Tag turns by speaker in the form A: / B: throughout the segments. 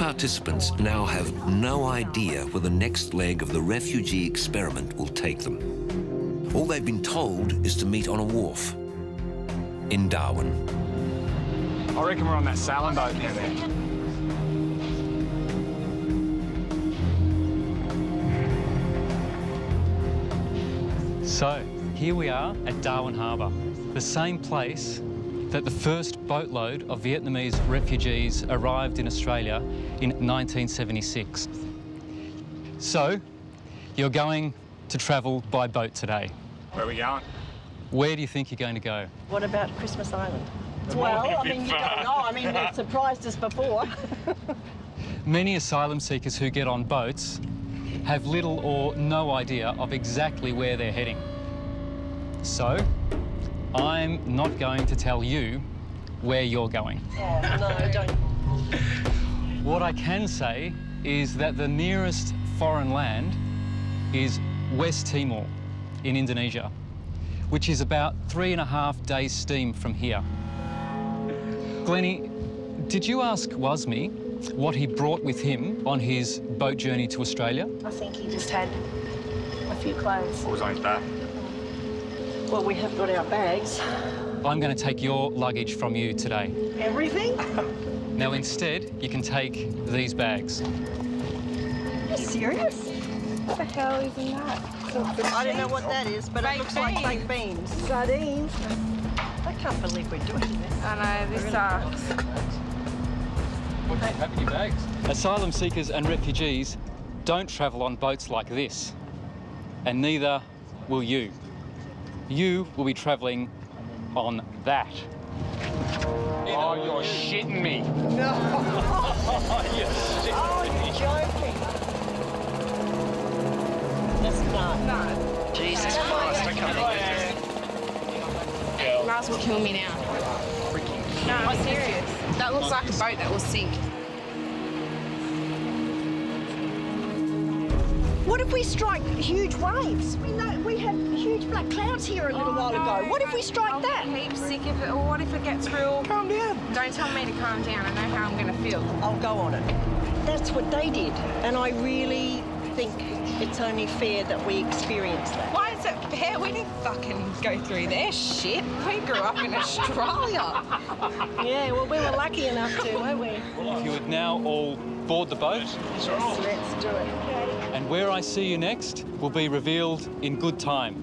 A: participants now have no idea where the next leg of the refugee experiment will take them. All they've been told is to meet on a wharf in Darwin.
B: I reckon we're on that sailing boat near there.
C: So, here we are at Darwin Harbour, the same place that the first boatload of Vietnamese refugees arrived in Australia in 1976. So, you're going to travel by boat today.
B: Where are we going?
C: Where do you think you're going to go?
D: What about Christmas Island? Well, I mean, you don't know. I mean, they've surprised us before.
C: Many asylum seekers who get on boats have little or no idea of exactly where they're heading. So, I'm not going to tell you where you're going.
D: Oh, no, don't.
C: What I can say is that the nearest foreign land is West Timor in Indonesia, which is about 3.5 days' steam from here. Glennie, did you ask Wasmi what he brought with him on his boat journey to Australia?
D: I think he just had a few clothes.
B: What was on his back?
D: Well, we have got our bags.
C: I'm going to take your luggage from you today.
D: Everything?
C: Now, instead, you can take these bags.
D: Are you serious?
E: What the hell is in that?
D: I don't know what that is, but it looks like baked beans. Sardines. I can't believe we're doing this.
E: I know, this sucks.
C: What do you have in your bags? Asylum seekers and refugees don't travel on boats like this, and neither will you. You will be travelling on that.
B: Oh, you're shitting me.
D: No.
B: You're shitting
D: Oh, you're joking. That's not.
E: No.
D: Jesus Christ, I can't believe
E: You might as well kill me now. No, I'm serious. That looks like a boat that will sink.
D: What if we strike huge waves? We know we had huge black clouds here a little while ago. What if we strike that?
E: I'm heaps sick of it. Or what if it gets real?
D: Calm down.
E: Don't tell me to calm down. I know how I'm going to feel.
D: I'll go on it. That's what they did, and I really think it's only fair that we experience that.
E: Why is it fair? We didn't fucking go through their shit. We grew up in Australia.
D: Yeah, well, we were lucky enough to, weren't we?
C: If you would now all board the boat,
D: Yes, let's do it.
C: and where I see you next will be revealed in good time.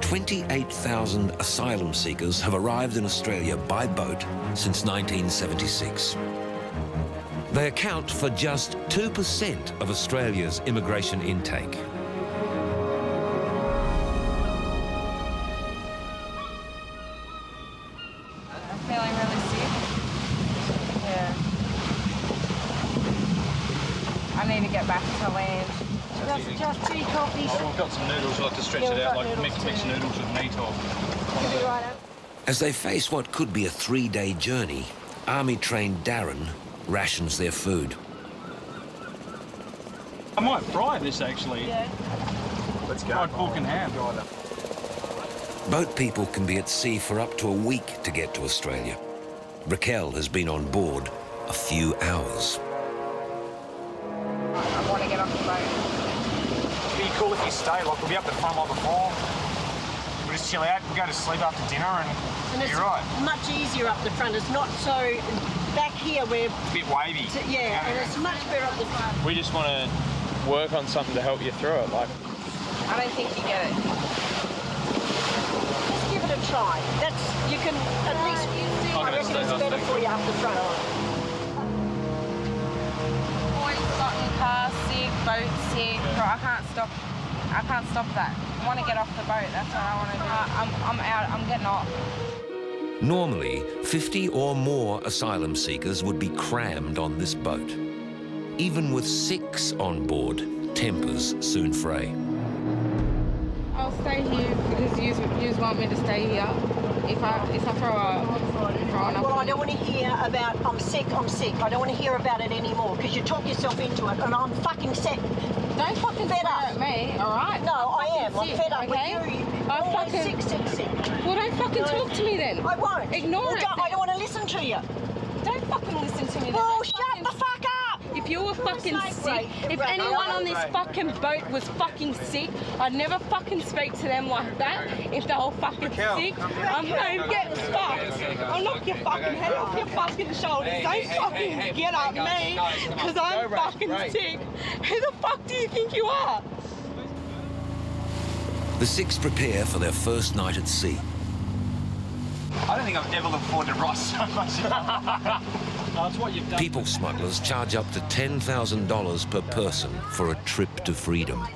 A: $28,000 asylum seekers have arrived in Australia by boat since 1976. They account for just 2% of Australia's immigration intake.
E: I'm feeling really sick. Yeah. I need to get back to land.
D: Just tea, coffee.
B: Oh, we've got some noodles. We'll have to stretch
D: Yeah,
B: it
D: we've
B: out
D: got
B: like
D: noodles
B: mixed
D: too.
B: noodles with meat or...
A: As they face what could be a 3-day journey, Army-trained Darren rations their food.
B: I might fry this, actually.
D: Yeah.
B: Let's go. Fried pork and ham.
A: Boat people can be at sea for up to a week to get to Australia. Raquel has been on board a few hours.
E: I want to get off the boat.
B: It'd be cool if you stay. Like, we'll be up the front like before. We'll just chill out, we'll go to sleep after dinner and
D: it's
B: you're right.
D: much easier up the front. It's not so... Back here, we're...
B: It's a bit wavy.
D: Yeah, and it's much better up the front.
F: We just want to work on something to help you through it. Like,
E: I don't think you get it.
D: Just give it a try. That's... You can at least... I reckon it's better for you up the front.
E: Always gotten car sick, boat sick. I can't stop that. I want to get off the boat. That's what I want to do. I'm out. I'm getting off.
A: Normally, 50 or more asylum seekers would be crammed on this boat. Even with 6 on board, tempers soon fray.
E: I'll stay here because you want me to stay here. If I throw up.
D: Well, I don't want to hear about I'm sick. I don't want to hear about it anymore because you talk yourself into it, and I'm fucking sick.
E: Don't fucking
D: Fed
E: swear
D: up.
E: at me, all right?
D: No, I am. I'm fed up
E: okay?
D: with you.
E: I
D: Always
E: fucking...
D: sick.
E: Well, don't fucking talk to me then.
D: I won't.
E: Ignore
D: Well,
E: it.
D: I don't want to listen to you.
E: Don't fucking listen to me then.
D: Oh,
E: Don't
D: shut
E: fucking-
D: the fuck up!
E: If you were fucking
D: sake,
E: sick,
D: Ray.
E: if
D: Ray,
E: anyone
D: Ray,
E: on this
F: Ray.
E: fucking boat was fucking sick, I'd never fucking speak to them like that. If they're all fucking sick, I'm home getting fucked. I'll knock your fucking head off your fucking shoulders. Don't fucking get up me, because I'm fucking sick. Who the fuck do you think you are?
A: The six prepare for their first night at sea.
B: I don't think I've ever looked forward to Ross so much.
C: No, it's what you've done.
A: People smugglers charge up to $10,000 per person for a trip to freedom.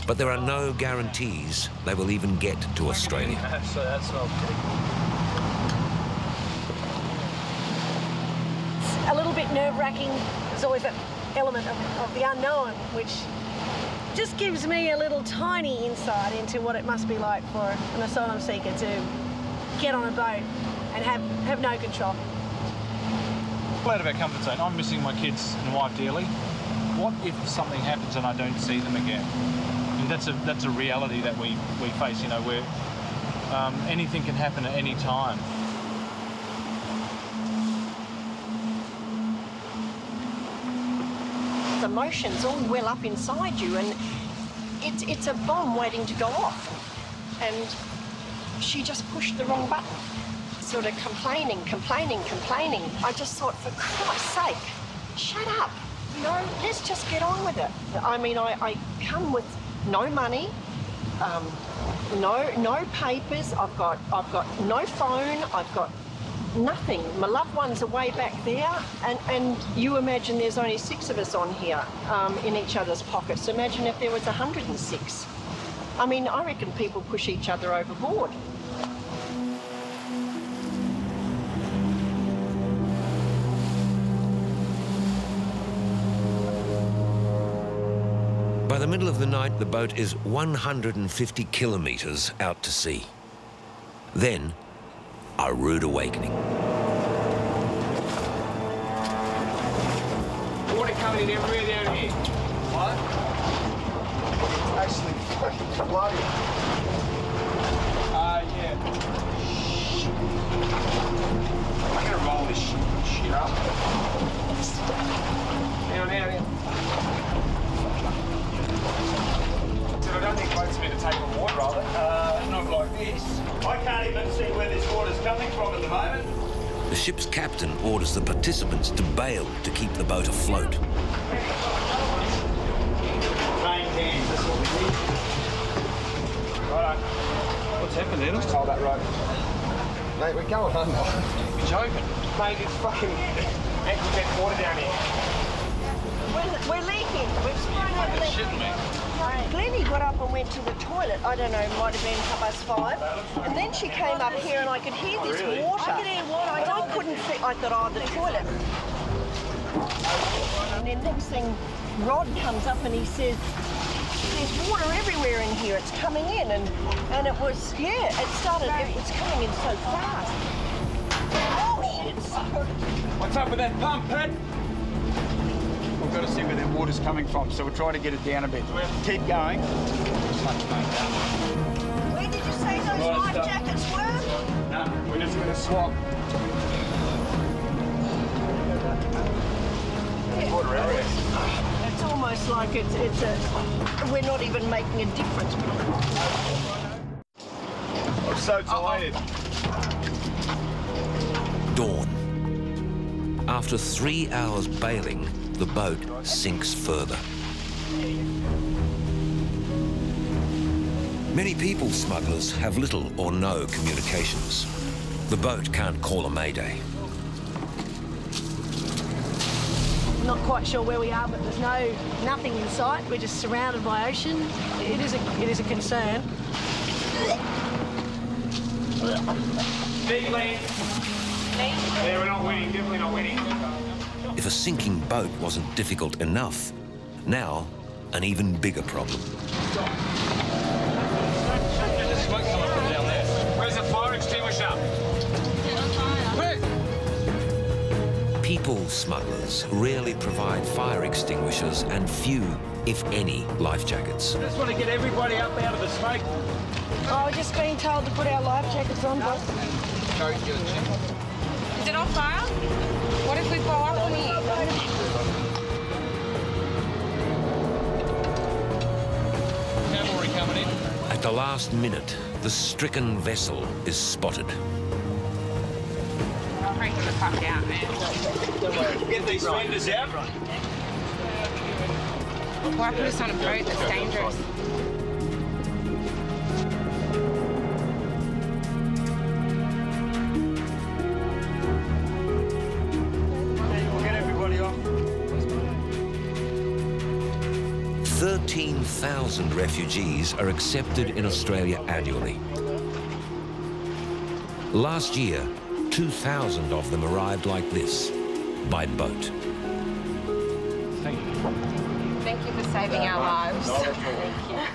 A: But there are no guarantees they will even get to Australia.
F: So that smells pretty good.
D: A little bit nerve-wracking. There's always an element of the unknown, which just gives me a little tiny insight into what it must be like for an asylum seeker to get on a boat and have no control.
G: Out of our comfort zone. I'm missing my kids and wife dearly. What if something happens and I don't see them again? I mean, that's a reality that we face. You know, where anything can happen at any time.
D: The emotions all well up inside you, and it's a bomb waiting to go off. And she just pushed the wrong button. Sort of complaining. I just thought, for Christ's sake, shut up. You know, let's just get on with it. I mean, I come with no money, no papers. I've got no phone. I've got nothing. My loved ones are way back there, and you imagine there's only 6 of us on here in each other's pockets. Imagine if there was 106. I mean, I reckon people push each other overboard.
A: By the middle of the night, the boat is 150 kilometres out to sea. Then, a rude awakening.
B: Water coming in everywhere down here. What? Actually, fucking bloody. Yeah. I'm gonna roll this shit up. Down. I don't think boats are meant to take on water, are they? Not like this.
H: I can't even see where this water's coming from at the moment.
A: The ship's captain orders the participants to bail to keep the boat afloat.
H: Train cans, that's what we need.
B: Righto.
G: What's happened, Adam?
B: Just hold that rope. Mate, we're going under.
G: You're joking.
B: Mate, it's fucking ankle-deep water down here.
D: We're leaking. We've sprung out leak.
G: Shitting me.
D: Glennie got up and went to the toilet. I don't know, might have been 5:30. And then she came up here and I could hear this water. I could hear water. But I couldn't see. I thought, oh, the toilet. And then next thing, Rod comes up and he says, there's water everywhere in here. It's coming in. And it was, yeah, it was coming in so fast. Oh, shit.
B: What's up with that pump, Pat?
H: We've got to see where that water's coming from, so we're trying to get it down a bit. Keep going.
D: Where did you say those life jackets were?
B: No, we're just going to swap. Water everywhere.
D: It's almost like we're not even making a difference.
B: I'm so tired.
A: Dawn. After 3 hours bailing, the boat sinks further. Many people smugglers have little or no communications. The boat can't call a mayday.
D: Not quite sure where we are, but there's nothing in sight. We're just surrounded by ocean. It is a concern.
B: Big land. Yeah, we're not winning. Definitely not winning.
A: If a sinking boat wasn't difficult enough, now an even bigger problem.
G: There's smoke coming from down there.
B: Where's the fire extinguisher?
A: People smugglers rarely provide fire extinguishers, and few if any, life jackets.
B: I just want to get everybody up out of the smoke.
E: Oh, we're just being told to put our life jackets on, boss. Is it on fire? What if we blow up on here?
G: Cavalry coming in.
A: At the last minute, the stricken vessel is spotted.
E: I'm freaking the fuck out, man.
B: Get these fenders out.
E: Why put us on a boat that's dangerous?
H: We'll get everybody off.
A: 13,000 refugees are accepted in Australia annually. Last year, 2,000 of them arrived like this, by boat.
G: Thank you.
E: Thank you for saving our lives.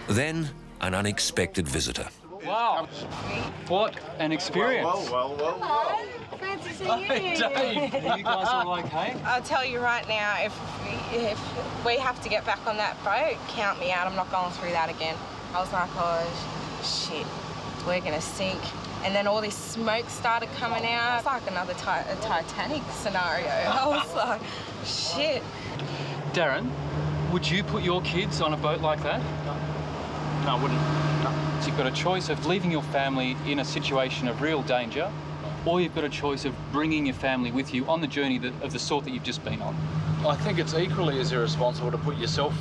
A: Then, an unexpected visitor.
C: Wow. What an experience.
E: Fancy seeing you.
C: Hey, Dave. Are you guys all okay?
E: I'll tell you right now, if we have to get back on that boat, count me out. I'm not going through that again. I was like, oh, shit, we're going to sink. And then all this smoke started coming out. It's like another Titanic scenario. I was like, shit.
C: Darren, would you put your kids on a boat like that?
G: No, I wouldn't. No.
C: So you've got a choice of leaving your family in a situation of real danger, or you've got a choice of bringing your family with you on the journey of the sort that you've just been on.
G: I think it's equally as irresponsible to put yourself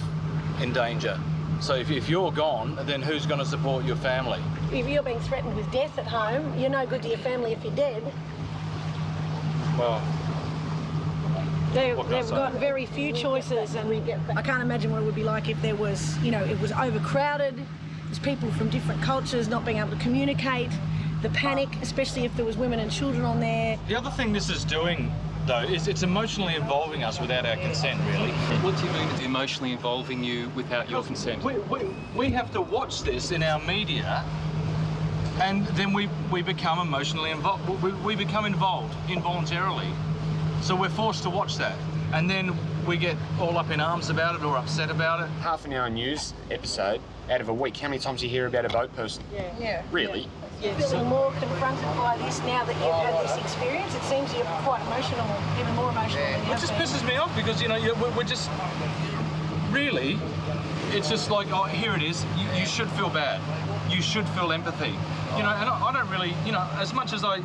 G: in danger. So if you're gone, then who's going to support your family?
D: If you're being threatened with death at home, you're no good to your family if you're dead.
G: Well,
I: They've got very few choices, and I can't imagine what it would be like if there was, you know, it was overcrowded, there's people from different cultures not being able to communicate, the panic, especially if there was women and children on there.
G: the other thing this is doing, though, is it's emotionally involving us without our consent, really.
C: What do you mean it's emotionally involving you without your consent?
G: We have to watch this in our media, and then we become emotionally involved. We become involved involuntarily. So we're forced to watch that. And then we get all up in arms about it or upset about it.
J: Half an hour news episode out of a week. How many times do you hear about a boat person?
D: Yeah.
J: Really?
D: You're feeling more confronted by this now that you've had this experience. It seems you're quite emotional, even more emotional than you
G: It
D: have
G: just
D: been.
G: pisses me off because, you know, we're just... Really, it's just like, oh, here it is. You should feel bad. You should feel empathy. You know, and I don't really, you know, as much as I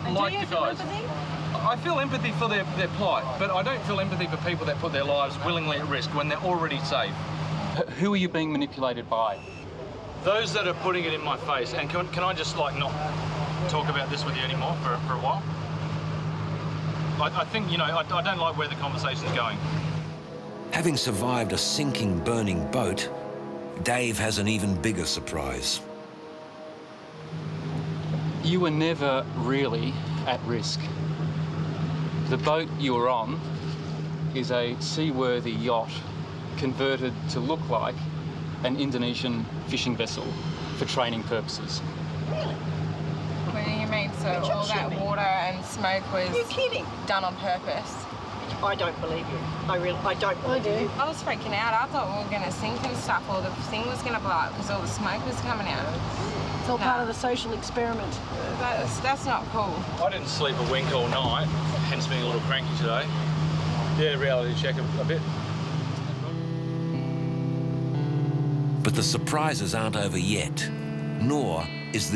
G: like the guys... I feel empathy for their plight, but I don't feel empathy for people that put their lives willingly at risk when they're already safe.
C: Who are you being manipulated by?
G: Those that are putting it in my face, and can I just like not talk about this with you anymore for a while? I think, you know, I don't like where the conversation's going.
A: Having survived a sinking, burning boat, Dave has an even bigger surprise.
C: You were never really at risk. The boat you were on is a seaworthy yacht converted to look like an Indonesian fishing vessel for training purposes.
E: What do you mean? So all that water and smoke was done on purpose?
D: I don't believe you. I don't believe you.
E: I was freaking out. I thought we were going to sink and stuff, or the thing was going to blow up because all the smoke was coming out.
I: It's all part of the social experiment.
E: That's not cool.
G: I didn't sleep a wink all night, hence being a little cranky today. Yeah, reality check a bit.
A: But the surprises aren't over yet, nor is this